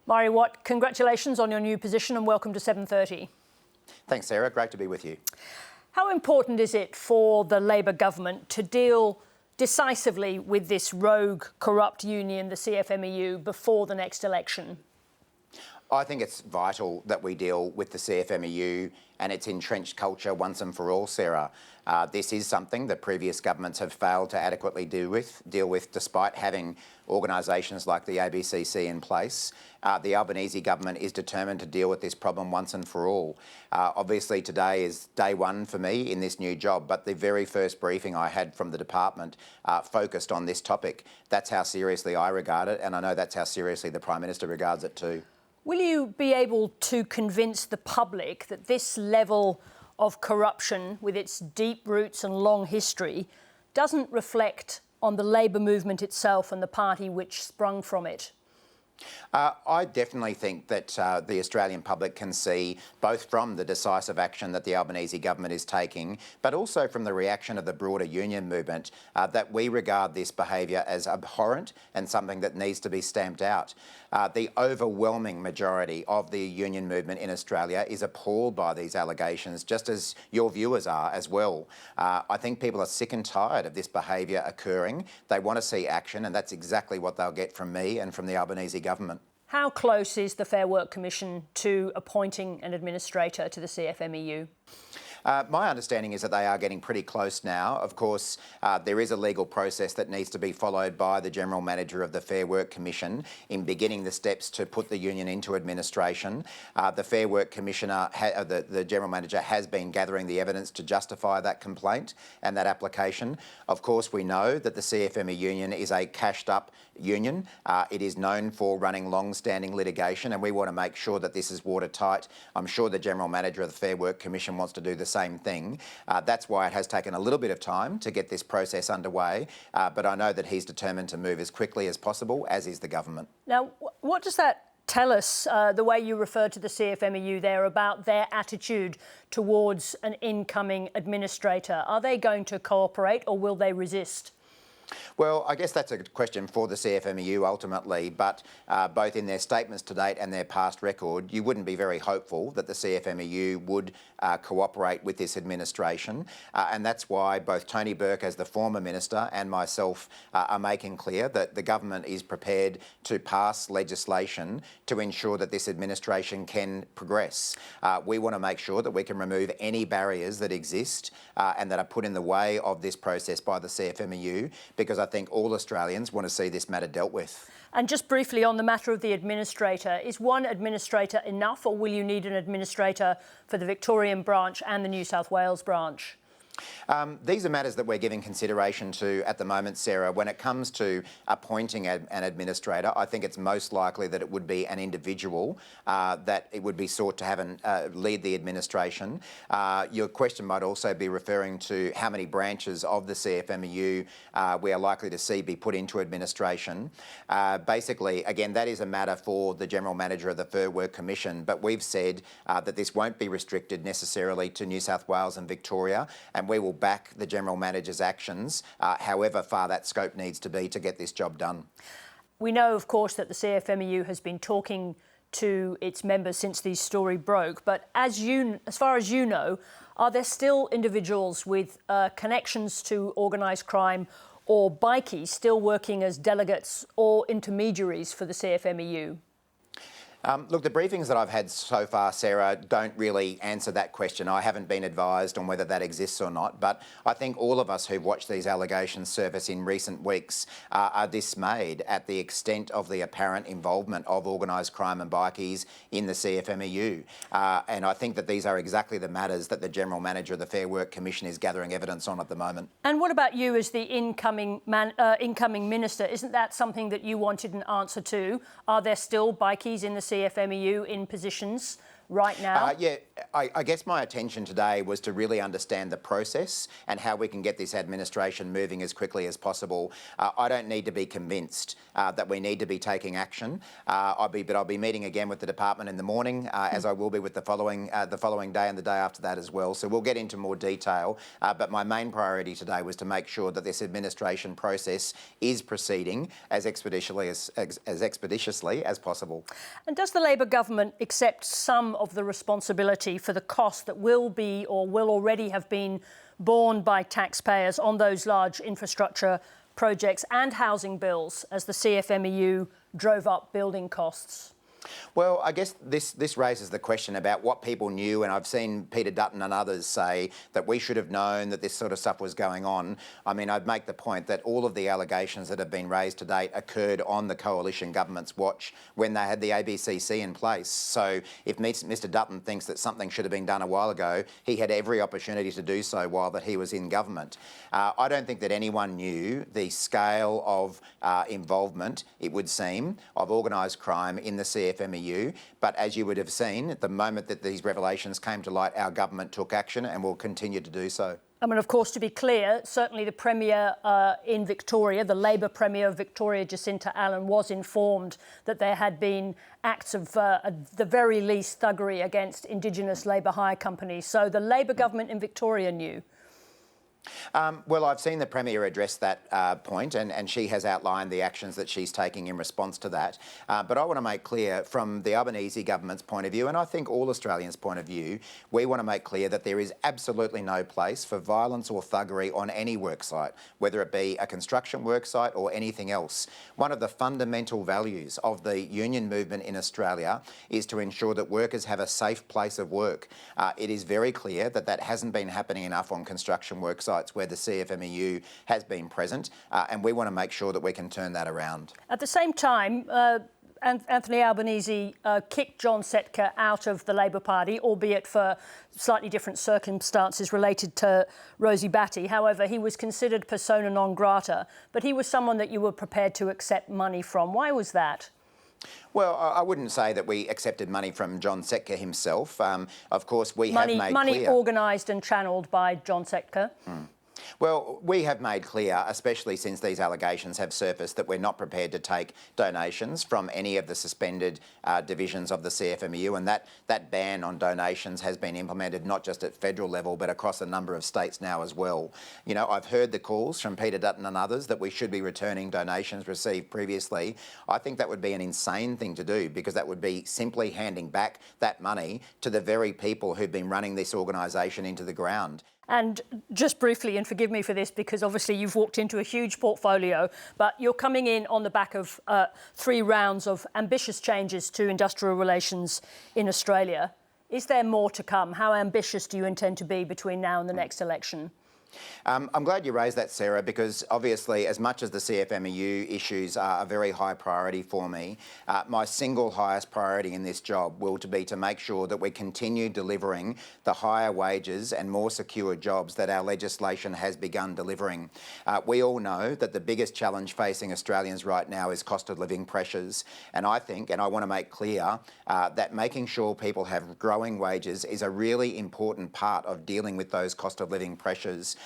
Murray Watt, congratulations on your new position and welcome to 7:30. Thanks, Sarah. Great to be with you. How important is it for the Labor government to deal decisively with this rogue, corrupt union, the CFMEU, before the next election? I think it's vital that we deal with the CFMEU and its entrenched culture once and for all, Sarah. This is something that previous governments have failed to adequately deal with despite having organisations like the ABCC in place. The Albanese government is determined to deal with this problem once and for all. Obviously today is day one for me in this new job, but the very first briefing I had from the department focused on this topic. That's how seriously I regard it, and I know that's how seriously the Prime Minister regards it too. Will you be able to convince the public that this level of corruption, with its deep roots and long history, doesn't reflect on the Labor movement itself and the party which sprung from it? I definitely think that the Australian public can see, both from the decisive action that the Albanese government is taking, but also from the reaction of the broader union movement, that we regard this behaviour as abhorrent and something that needs to be stamped out. The overwhelming majority of the union movement in Australia is appalled by these allegations, just as your viewers are as well. I think people are sick and tired of this behaviour occurring. They want to see action, and that's exactly what they'll get from me and from the Albanese government. How close is the Fair Work Commission to appointing an administrator to the CFMEU? My understanding is that they are getting pretty close now. Of course, there is a legal process that needs to be followed by the General Manager of the Fair Work Commission in beginning the steps to put the union into administration. The Fair Work Commissioner, the General Manager, has been gathering the evidence to justify that complaint and that application. Of course, we know that the CFME union is a cashed-up union. It is known for running long-standing litigation, and we want to make sure that this is watertight. I'm sure the General Manager of the Fair Work Commission wants to do the same thing. That's why it has taken a little bit of time to get this process underway, but I know that he's determined to move as quickly as possible, as is the government. Now, what does that tell us, the way you refer to the CFMEU there, about their attitude towards an incoming administrator? Are they going to cooperate or will they resist? Well, I guess that's a question for the CFMEU ultimately, but both in their statements to date and their past record, you wouldn't be very hopeful that the CFMEU would cooperate with this administration. And that's why both Tony Burke, as the former minister, and myself are making clear that the government is prepared to pass legislation to ensure that this administration can progress. We want to make sure that we can remove any barriers that exist and that are put in the way of this process by the CFMEU, because I think all Australians want to see this matter dealt with. And just briefly on the matter of the administrator, is one administrator enough, or will you need an administrator for the Victorian branch and the New South Wales branch? These are matters that we're giving consideration to at the moment, Sarah. When it comes to appointing an administrator, I think it's most likely that it would be an individual that it would be sought to have lead the administration. Your question might also be referring to how many branches of the CFMEU we are likely to see be put into administration. Basically, again, that is a matter for the General Manager of the Fair Work Commission, but we've said that this won't be restricted necessarily to New South Wales and Victoria, and we will back the General Manager's actions, however far that scope needs to be to get this job done. We know, of course, that the CFMEU has been talking to its members since the story broke, but as far as you know, are there still individuals with connections to organised crime or bikies still working as delegates or intermediaries for the CFMEU? Look, the briefings that I've had so far, Sarah, don't really answer that question. I haven't been advised on whether that exists or not, but I think all of us who've watched these allegations surface in recent weeks are dismayed at the extent of the apparent involvement of organised crime and bikies in the CFMEU. And I think that these are exactly the matters that the General Manager of the Fair Work Commission is gathering evidence on at the moment. And what about you as the incoming minister? Isn't that something that you wanted an answer to? Are there still bikies in the CFMEU in positions right now? I guess my attention today was to really understand the process and how we can get this administration moving as quickly as possible. I don't need to be convinced that we need to be taking action. I'll be meeting again with the department in the morning, as I will be with the following day and the day after that as well. So we'll get into more detail. But my main priority today was to make sure that this administration process is proceeding as expeditiously as possible. And does the Labor government accept some of the responsibility for the cost that will be or will already have been borne by taxpayers on those large infrastructure projects and housing bills as the CFMEU drove up building costs? Well, I guess this raises the question about what people knew, and I've seen Peter Dutton and others say that we should have known that this sort of stuff was going on. I mean, I'd make the point that all of the allegations that have been raised to date occurred on the coalition government's watch when they had the ABCC in place. So if Mr Dutton thinks that something should have been done a while ago, he had every opportunity to do so while that he was in government. I don't think that anyone knew the scale of involvement, it would seem, of organised crime in the CFMEU. But as you would have seen, at the moment that these revelations came to light, our government took action and will continue to do so. I mean, of course, to be clear, certainly the Premier in Victoria, the Labor Premier of Victoria, Jacinta Allen, was informed that there had been acts of, at the very least, thuggery against Indigenous labour hire companies. So the Labor government in Victoria knew. Well, I've seen the Premier address that point and she has outlined the actions that she's taking in response to that. But I want to make clear from the Albanese government's point of view, and I think all Australians' point of view, we want to make clear that there is absolutely no place for violence or thuggery on any worksite, whether it be a construction worksite or anything else. One of the fundamental values of the union movement in Australia is to ensure that workers have a safe place of work. It is very clear that that hasn't been happening enough on construction worksites where the CFMEU has been present, and we want to make sure that we can turn that around. At the same time, Anthony Albanese kicked John Setka out of the Labor Party, albeit for slightly different circumstances related to Rosie Batty. However, he was considered persona non grata, but he was someone that you were prepared to accept money from. Why was that? Well, I wouldn't say that we accepted money from John Setka himself. Of course, we have made money clear... organised and channelled by John Setka. Well, we have made clear, especially since these allegations have surfaced, that we're not prepared to take donations from any of the suspended divisions of the CFMEU, and that ban on donations has been implemented not just at federal level but across a number of states now as well. You know, I've heard the calls from Peter Dutton and others that we should be returning donations received previously. I think that would be an insane thing to do, because that would be simply handing back that money to the very people who've been running this organisation into the ground. And just briefly, and forgive me for this because obviously you've walked into a huge portfolio, but you're coming in on the back of 3 rounds of ambitious changes to industrial relations in Australia. Is there more to come? How ambitious do you intend to be between now and the next election? I'm glad you raised that, Sarah, because obviously as much as the CFMEU issues are a very high priority for me, my single highest priority in this job will be to make sure that we continue delivering the higher wages and more secure jobs that our legislation has begun delivering. We all know that the biggest challenge facing Australians right now is cost of living pressures, and I think, and I want to make clear, that making sure people have growing wages is a really important part of dealing with those cost of living pressures.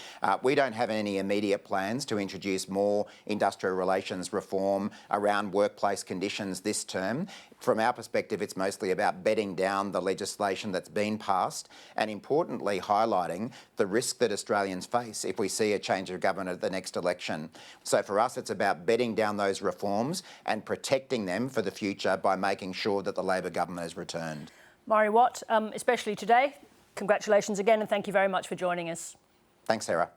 We don't have any immediate plans to introduce more industrial relations reform around workplace conditions this term. From our perspective, it's mostly about bedding down the legislation that's been passed and, importantly, highlighting the risk that Australians face if we see a change of government at the next election. So for us, it's about bedding down those reforms and protecting them for the future by making sure that the Labor government is returned. Murray Watt, especially today, congratulations again and thank you very much for joining us. Thanks, Sarah.